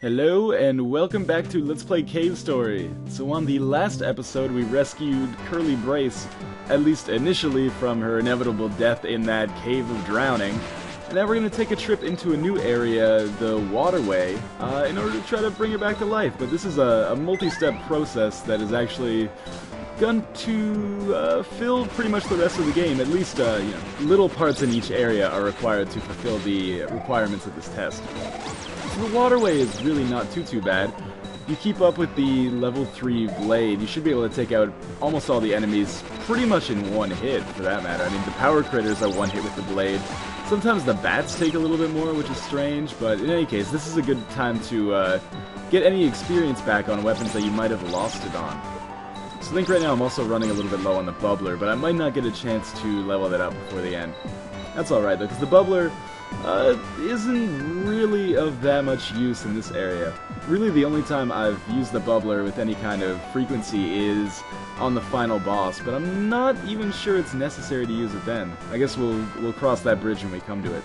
Hello and welcome back to Let's Play Cave Story. So on the last episode we rescued Curly Brace, at least initially, from her inevitable death in that cave of drowning. And now we're going to take a trip into a new area, the Waterway, in order to try to bring her back to life. But this is a multi-step process that is actually going to fill pretty much the rest of the game. At least, little parts in each area are required to fulfill the requirements of this test. So the Waterway is really not too bad. If you keep up with the level 3 blade, you should be able to take out almost all the enemies pretty much in one hit, for that matter. I mean, the power critters are one hit with the blade. Sometimes the bats take a little bit more, which is strange, but in any case, this is a good time to get any experience back on weapons that you might have lost it on. So I think right now I'm also running a little bit low on the bubbler, but I might not get a chance to level that up before the end. That's alright though, because the bubbler isn't really of that much use in this area. Really the only time I've used the bubbler with any kind of frequency is on the final boss, but I'm not even sure it's necessary to use it then. I guess we'll cross that bridge when we come to it.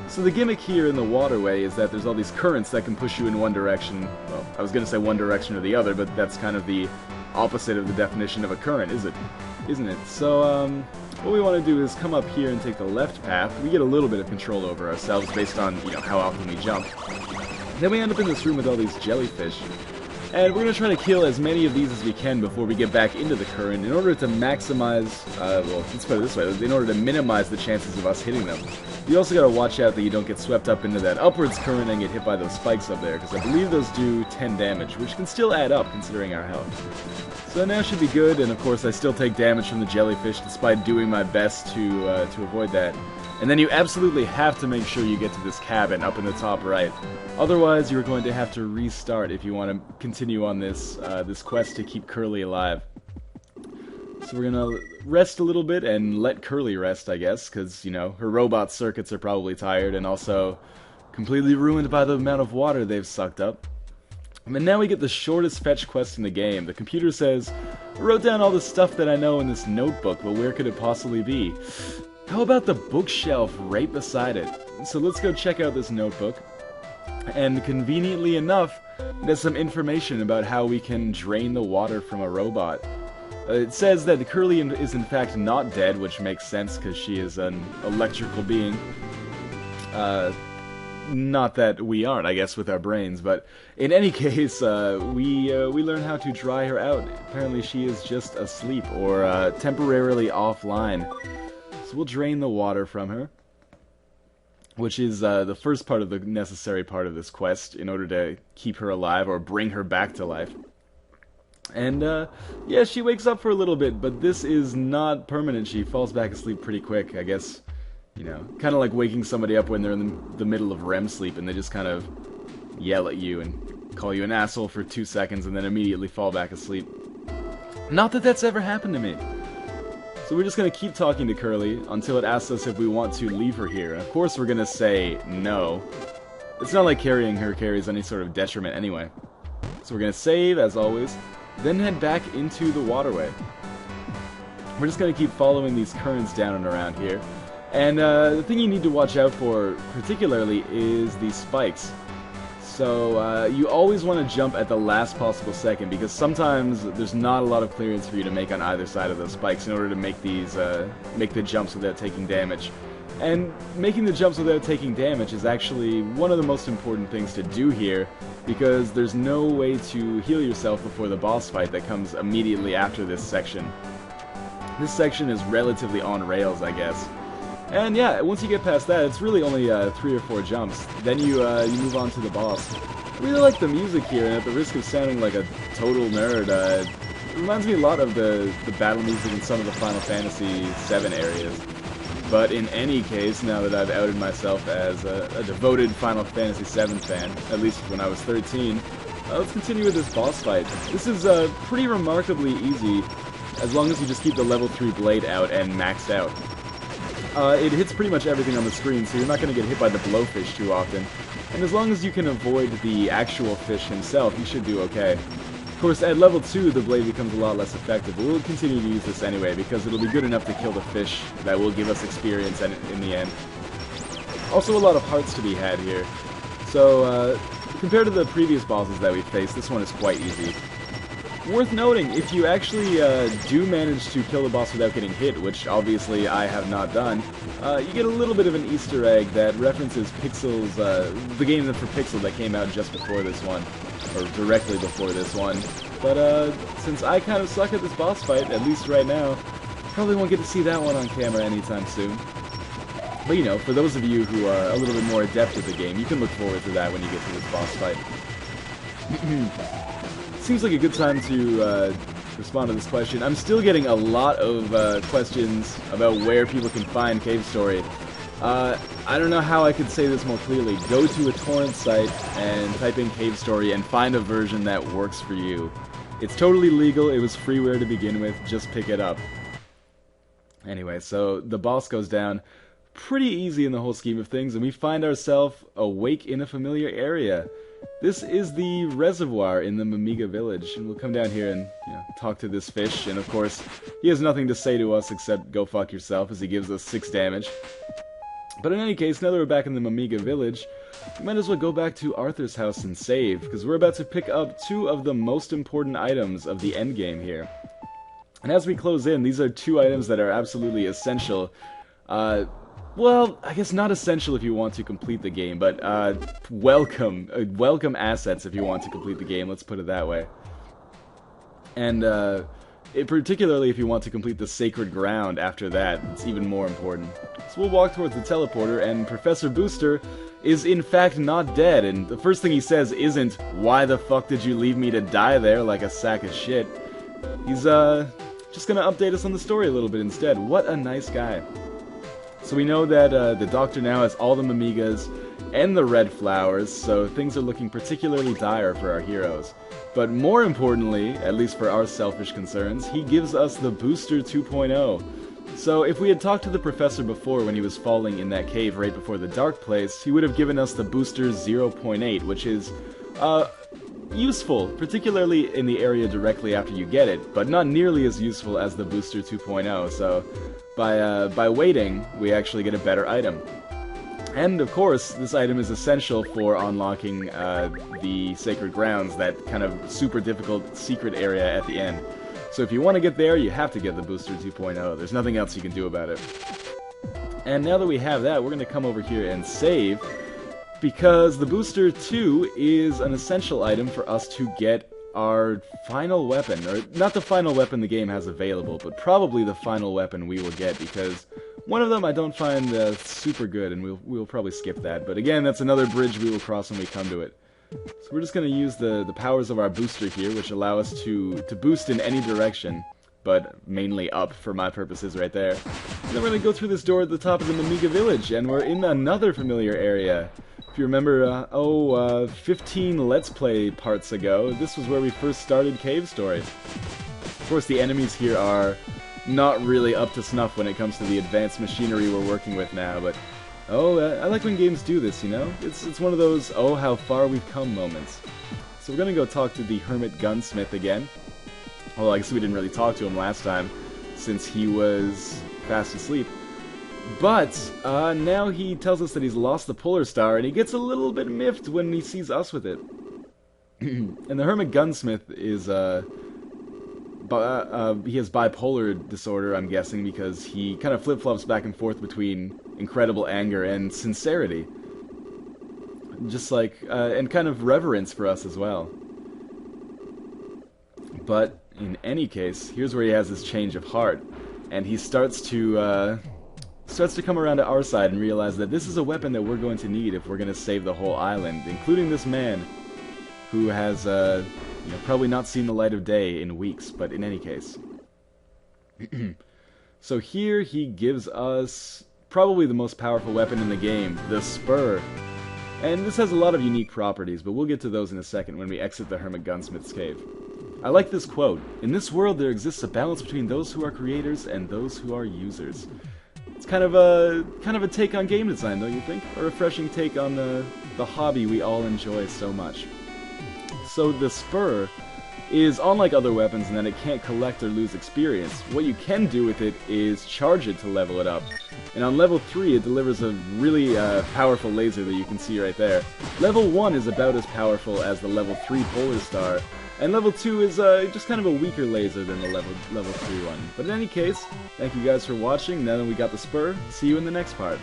So the gimmick here in the Waterway is that there's all these currents that can push you in one direction. Well, I was going to say one direction or the other, but that's kind of the opposite of the definition of a current, isn't it? So, what we want to do is come up here and take the left path. We get a little bit of control over ourselves based on, how often we jump. Then we end up in this room with all these jellyfish. And we're going to try to kill as many of these as we can before we get back into the current in order to maximize, well, let's put it this way, in order to minimize the chances of us hitting them. You also got to watch out that you don't get swept up into that upwards current and get hit by those spikes up there, because I believe those do 10 damage, which can still add up considering our health. So now should be good, and of course I still take damage from the jellyfish despite doing my best to avoid that. And then you absolutely have to make sure you get to this cabin up in the top right. Otherwise, you're going to have to restart if you want to continue on this this quest to keep Curly alive. So we're gonna rest a little bit and let Curly rest, I guess, because, her robot circuits are probably tired and also completely ruined by the amount of water they've sucked up. And now we get the shortest fetch quest in the game. The computer says, I wrote down all the stuff that I know in this notebook, but where could it possibly be? How about the bookshelf right beside it? So let's go check out this notebook. And conveniently enough, it has some information about how we can drain the water from a robot. It says that Curly is in fact not dead, which makes sense because she is an electrical being. Not that we aren't, I guess, with our brains, but in any case, we learn how to dry her out. Apparently she is just asleep or temporarily offline. So we'll drain the water from her, which is the first part of the necessary part of this quest in order to keep her alive or bring her back to life. And, yeah, she wakes up for a little bit, but this is not permanent. She falls back asleep pretty quick, I guess. Kind of like waking somebody up when they're in the middle of REM sleep and they just kind of yell at you and call you an asshole for 2 seconds and then immediately fall back asleep. Not that that's ever happened to me. So we're just going to keep talking to Curly until it asks us if we want to leave her here. And of course we're going to say no. It's not like carrying her carries any sort of detriment anyway. So we're going to save, as always, then head back into the Waterway. We're just going to keep following these currents down and around here. And the thing you need to watch out for particularly is these spikes. So you always want to jump at the last possible second, because sometimes there's not a lot of clearance for you to make on either side of those spikes in order to make these make the jumps without taking damage. And making the jumps without taking damage is actually one of the most important things to do here, because there's no way to heal yourself before the boss fight that comes immediately after this section. This section is relatively on rails, I guess. And yeah, once you get past that, it's really only 3 or 4 jumps. Then you move on to the boss. I really like the music here, and at the risk of sounding like a total nerd, it reminds me a lot of the battle music in some of the Final Fantasy VII areas. But in any case, now that I've outed myself as a devoted Final Fantasy VII fan, at least when I was 13, let's continue with this boss fight. This is pretty remarkably easy, as long as you just keep the level 3 blade out and maxed out. It hits pretty much everything on the screen, so you're not going to get hit by the blowfish too often. And as long as you can avoid the actual fish himself, you should do okay. Of course, at level 2, the blade becomes a lot less effective, but we'll continue to use this anyway, because it'll be good enough to kill the fish that will give us experience in the end. Also, a lot of hearts to be had here. So, compared to the previous bosses that we faced, this one is quite easy. Worth noting, if you actually do manage to kill the boss without getting hit, which obviously I have not done, you get a little bit of an Easter egg that references Pixels, the game for Pixel that came out just before this one, or directly before this one. But since I kind of suck at this boss fight, at least right now, probably won't get to see that one on camera anytime soon. But you know, for those of you who are a little bit more adept at the game, you can look forward to that when you get to this boss fight. Seems like a good time to respond to this question. I'm still getting a lot of questions about where people can find Cave Story. I don't know how I could say this more clearly. Go to a torrent site and type in Cave Story and find a version that works for you. It's totally legal, it was freeware to begin with, just pick it up. Anyway, so the boss goes down pretty easy in the whole scheme of things, and we find ourselves awake in a familiar area. This is the reservoir in the Mimiga village, and we'll come down here and talk to this fish, and of course, he has nothing to say to us except go fuck yourself, as he gives us 6 damage. But in any case, now that we're back in the Mimiga village, we might as well go back to Arthur's house and save, because we're about to pick up 2 of the most important items of the endgame here. And as we close in, these are 2 items that are absolutely essential. Well, I guess not essential if you want to complete the game, but welcome assets if you want to complete the game, let's put it that way. And particularly if you want to complete the sacred ground after that, it's even more important. So we'll walk towards the teleporter, and Professor Booster is in fact not dead, and the first thing he says isn't, "Why the fuck did you leave me to die there like a sack of shit?" He's just gonna update us on the story a little bit instead. What a nice guy. So we know that the Doctor now has all the Mimigas and the red flowers, so things are looking particularly dire for our heroes. But more importantly, at least for our selfish concerns, he gives us the Booster 2.0. So if we had talked to the Professor before when he was falling in that cave right before the Dark Place, he would have given us the Booster 0.8, which is useful, particularly in the area directly after you get it, but not nearly as useful as the Booster 2.0, so by waiting, we actually get a better item. And of course, this item is essential for unlocking the Sacred Grounds, that kind of super difficult secret area at the end. So if you want to get there, you have to get the Booster 2.0. There's nothing else you can do about it. And now that we have that, we're going to come over here and save, because the Booster 2 is an essential item for us to get our final weapon, or not the final weapon the game has available, but probably the final weapon we will get, because one of them I don't find super good, and we'll probably skip that. But again, that's another bridge we will cross when we come to it. So we're just going to use the powers of our booster here, which allow us to boost in any direction, but mainly up for my purposes right there. And then we're going to go through this door at the top of the Mimiga village, and we're in another familiar area. If you remember, 15 Let's Play parts ago, this was where we first started Cave Story. Of course, the enemies here are not really up to snuff when it comes to the advanced machinery we're working with now, but I like when games do this, you know? It's one of those, oh, how far we've come moments. So we're gonna go talk to the Hermit Gunsmith again. Well, I guess we didn't really talk to him last time, since he was fast asleep. But now he tells us that he's lost the Polar Star, and he gets a little bit miffed when he sees us with it. And the Hermit Gunsmith is, he has bipolar disorder, I'm guessing, because he kind of flip-flops back and forth between incredible anger and sincerity. Just like, and kind of reverence for us as well. But, in any case, here's where he has this change of heart, and he starts to come around to our side and realize that this is a weapon that we're going to need if we're going to save the whole island, including this man, who has, probably not seen the light of day in weeks, but in any case. So here he gives us probably the most powerful weapon in the game, the spur. And this has a lot of unique properties, but we'll get to those in a second when we exit the Hermit Gunsmith's cave. I like this quote: "In this world there exists a balance between those who are creators and those who are users." It's kind of a take on game design, don't you think? A refreshing take on the hobby we all enjoy so much. So the spur is unlike other weapons in that it can't collect or lose experience. What you can do with it is charge it to level it up. And on level 3 it delivers a really powerful laser that you can see right there. Level 1 is about as powerful as the level 3 Polar Star, and level 2 is just kind of a weaker laser than the level 3 one. But in any case, thank you guys for watching. Now that we got the spur, see you in the next part.